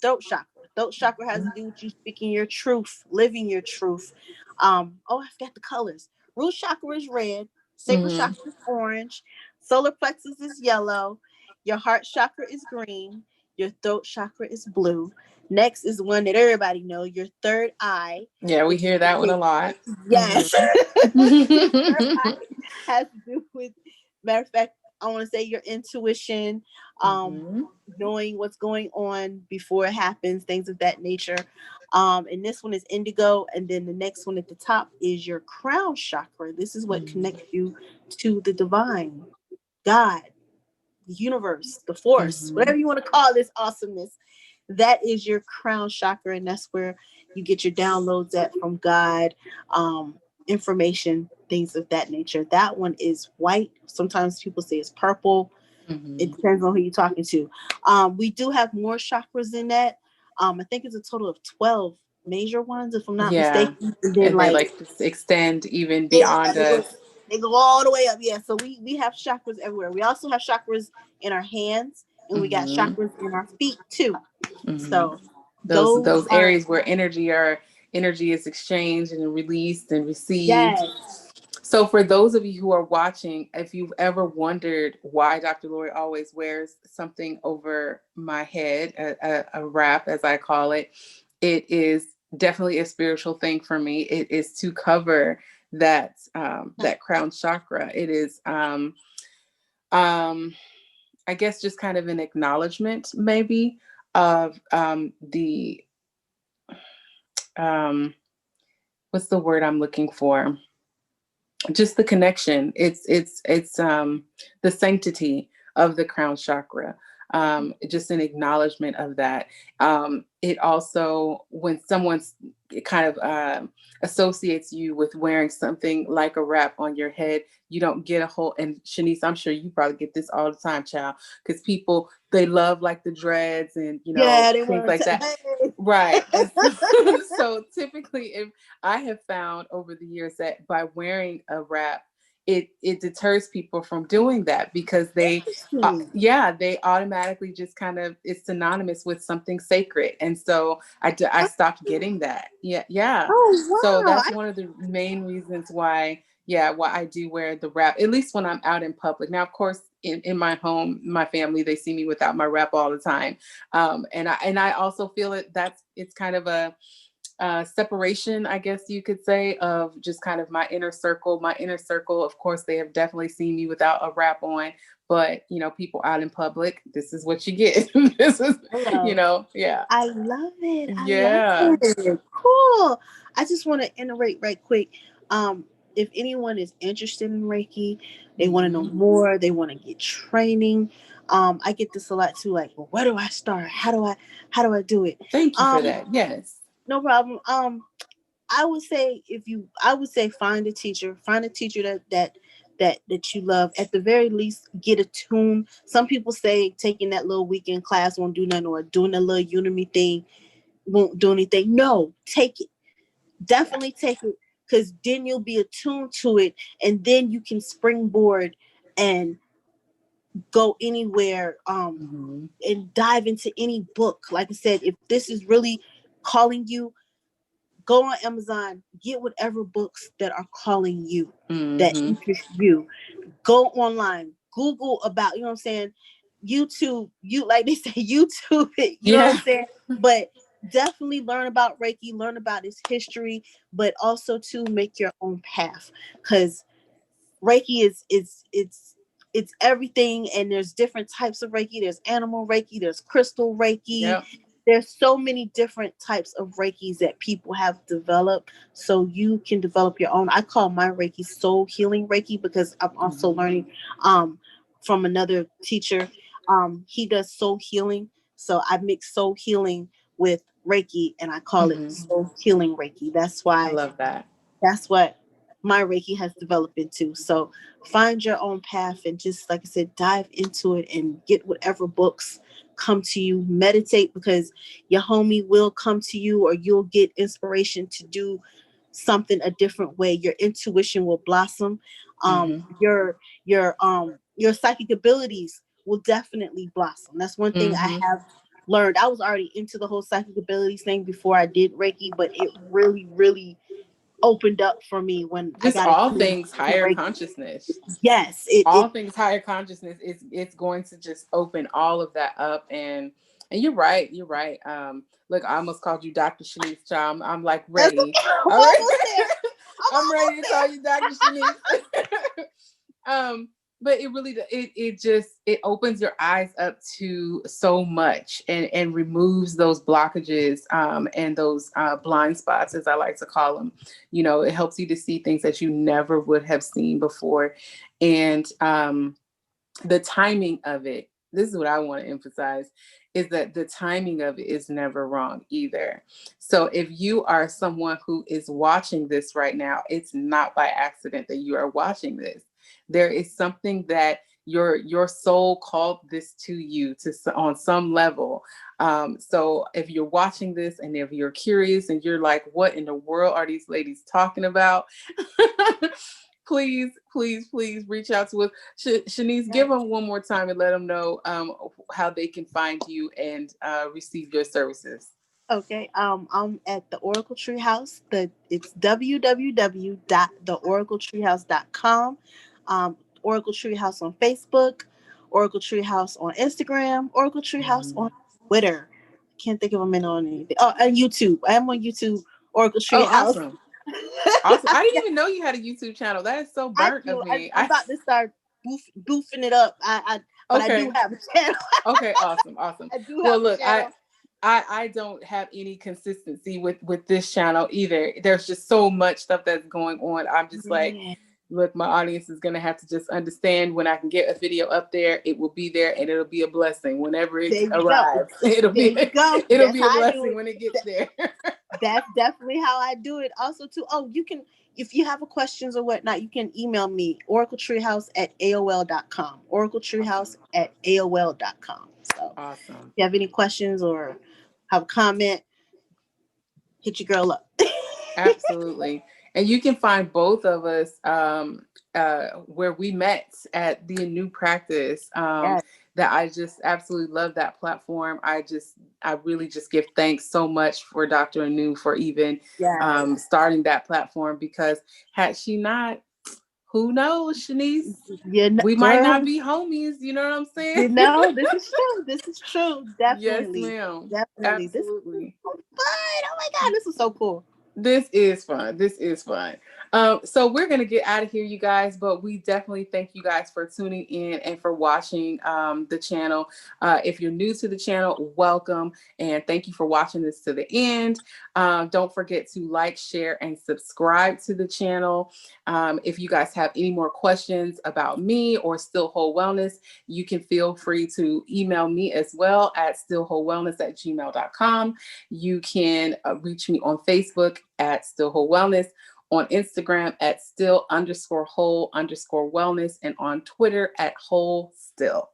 throat chakra. Throat chakra has to do with you speaking your truth, living your truth. Oh, I forgot the colors. Root chakra is red, sacral Mm-hmm. chakra is orange, solar plexus is yellow, your heart chakra is green, your throat chakra is blue. Next is one that everybody know, your third eye, Yeah, we which is hear that one a the lot. yes. Your third eye Mm-hmm. has to do with, matter of fact, I want to say your intuition, um, Mm-hmm. knowing what's going on before it happens, things of that nature. And this one is indigo, and then the next one at the top is your crown chakra. This is what connects you to the divine, God, the universe, the force, Mm-hmm. whatever you want to call this awesomeness. That is your crown chakra, and that's where you get your downloads at from God, information, things of that nature. That one is white. Sometimes people say it's purple. It Mm-hmm. depends on who you're talking to. We do have more chakras in that. I think it's a total of 12 major ones, if I'm not Yeah, mistaken. And then and they like like to extend even yeah, beyond us. they go all the way up. Yeah, so we have chakras everywhere. We also have chakras in our hands, and we got Mm-hmm. chakras in our feet too. Mm-hmm. So those Those are areas where energy is exchanged and released and received. yes. So for those of you who are watching, if you've ever wondered why Dr. Lori always wears something over my head, a wrap as I call it is definitely a spiritual thing for me. It is to cover that crown chakra. It is um, I guess just kind of an acknowledgement maybe of the um, what's the word I'm looking for? Just the connection. It's the sanctity of the crown chakra. Just an acknowledgement of that. It also, when someone's kind of associates you with wearing something like a wrap on your head, you don't get a whole. And Shanice, I'm sure you probably get this all the time, child, because people, they love like the dreads and Yeah, they things want like to that. hey. Right. And so, so typically, if I have found over the years that by wearing a wrap, it deters people from doing that because Interesting. they automatically just kind of, it's synonymous with something sacred, and so I stopped getting that. Yeah, yeah. So Oh wow. that's one of the main reasons why, yeah, why I do wear the wrap, at least when I'm out in public. Now, of course, in my home, my family, they see me without my wrap all the time. And I also feel it, it's kind of separation, I guess you could say, of just kind of my inner circle. My inner circle, of course, they have definitely seen me without a wrap on, but people out in public, this is what you get. This is, Hello. yeah, I love it. I love yeah. it. Cool. I just want to iterate right quick. Um, if anyone is interested in Reiki, they want to know Hmm. more, they want to get training. I get this a lot too, like, well, where do I start? How do I do it? Thank you for Um, that. Yes. no problem. I would say I would say find a teacher that you love. At the very least, get attuned. Some people say taking that little weekend class won't do nothing, or doing a little Udemy thing won't do anything. No, take it. Yeah. Definitely take it, because then you'll be attuned to it, and then you can springboard and go anywhere. Hmm. And dive into any book. Like I said, if this is really calling you, go on Amazon, get whatever books that are calling you, that Hmm. interest you. Go online, Google about, you know what I'm saying? YouTube, you like they say, YouTube it, you know what I'm Yeah. saying? But definitely learn about Reiki, learn about its history, but also to make your own path. Because Reiki it's everything, and there's different types of Reiki. There's animal Reiki, there's crystal Reiki. Yep. There's so many different types of Reikis that people have developed, so you can develop your own. I call my Reiki soul healing Reiki, because I'm also Hmm. learning from another teacher. He does soul healing, so I mix soul healing with Reiki, and I call it Hmm. soul healing Reiki. I love that. That's what my Reiki has developed into. So find your own path, and just like I said, dive into it and get whatever books come to you. Meditate, because your homie will come to you, or you'll get inspiration to do something a different way. Your intuition will blossom. Hmm. Your psychic abilities will definitely blossom. That's one thing I Hmm. have learned. I was already into the whole psychic abilities thing before I did Reiki, but it really, really opened up for me when I Just got all into things higher Reiki. consciousness. Yes, it All things higher consciousness is it's going to just open all of that up. And you're right. Look, I almost called you Dr. Shanice Child. I'm like that's ready. okay. I'm All right. almost there. I'm I'm ready almost to call there. you Dr. Shanice. But it really it just it opens your eyes up to so much, and removes those blockages, and those blind spots, as I like to call them. It helps you to see things that you never would have seen before. And the timing of it, this is what I want to emphasize, is that the timing of it is never wrong either. So if you are someone who is watching this right now, it's not by accident that you are watching this. There is something that your soul called this to you to on some level. So if you're watching this, and if you're curious and you're like, what in the world are these ladies talking about? Please, please, please reach out to us. Shanice, give them one more time and let them know how they can find you and receive your services. Okay. I'm at the Oracle Treehouse. It's www.theoracletreehouse.com. Oracle Treehouse on Facebook, Oracle Treehouse on Instagram, Oracle Treehouse Mhm. on Twitter. I can't think of them on anything. Oh, and YouTube. I am on YouTube, Oracle Oh, Treehouse. awesome. Awesome. I didn't even know you had a YouTube channel. That is so I burnt do. of me. I'm about to start boofing it up. But I do Okay. have a channel. Okay, awesome, awesome. I do Well, have a look, channel. I don't have any consistency with this channel either. There's just so much stuff that's going on. I'm just like, Yeah. look, my audience is gonna have to just understand, when I can get a video up there, it will be there, and it'll be a blessing whenever it There you go. arrives. It'll There be you go. it'll That's be a how I do blessing it. when it gets there. That's definitely how I do it. Also, too. Oh, you can, if you have a questions or whatnot, you can email me, oracletreehouse@aol.com. Oracletreehouse Awesome. at AOL.com. So Awesome. if you have any questions or have a comment, hit your girl up. Absolutely. And you can find both of us where we met at the New Practice. Yes, That I just absolutely love that platform. I really just give thanks so much for Dr. Anu for even yes. starting that platform, because had she not, Who knows, Shanice? You know, We might not girl, be homies. You know what I'm saying? you know, this is true. This is true. Yes, Definitely. ma'am. Definitely. This is so Absolutely. fun. Oh my God, this is so cool. This is fun. This is fun. So we're gonna get out of here, you guys. But we definitely thank you guys for tuning in and for watching the channel. If you're new to the channel, welcome and thank you for watching this to the end. Don't forget to like, share, and subscribe to the channel. If you guys have any more questions about me or Still Whole Wellness, you can feel free to email me as well at stillwholewellness@gmail.com. You can reach me on Facebook at Still Whole Wellness, on Instagram at still_whole_wellness, and on Twitter at whole still.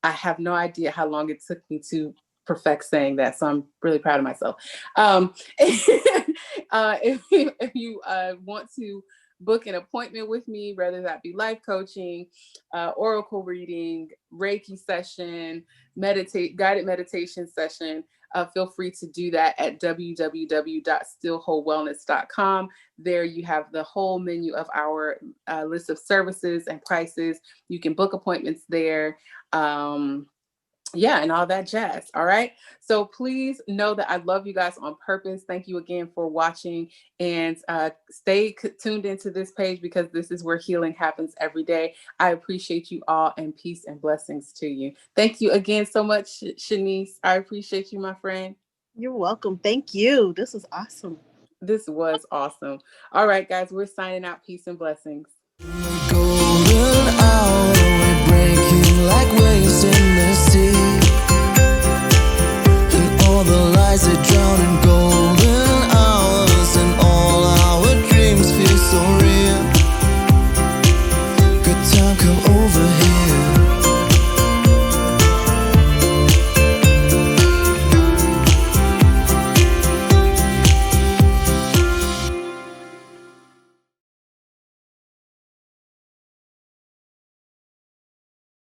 I have no idea how long it took me to perfect saying that, so I'm really proud of myself. If you want to book an appointment with me, whether that be life coaching, oracle reading, Reiki session, guided meditation session, feel free to do that at www.stillwholewellness.com. There you have the whole menu of our list of services and prices. You can book appointments there. Yeah, and all that jazz. All right. So please know that I love you guys on purpose. Thank you again for watching, and stay tuned into this page because this is where healing happens every day. I appreciate you all, and peace and blessings to you. Thank you again so much, Shanice. I appreciate you, my friend. You're welcome. Thank you. This is awesome. This was awesome. All right, guys, we're signing out. Peace and blessings.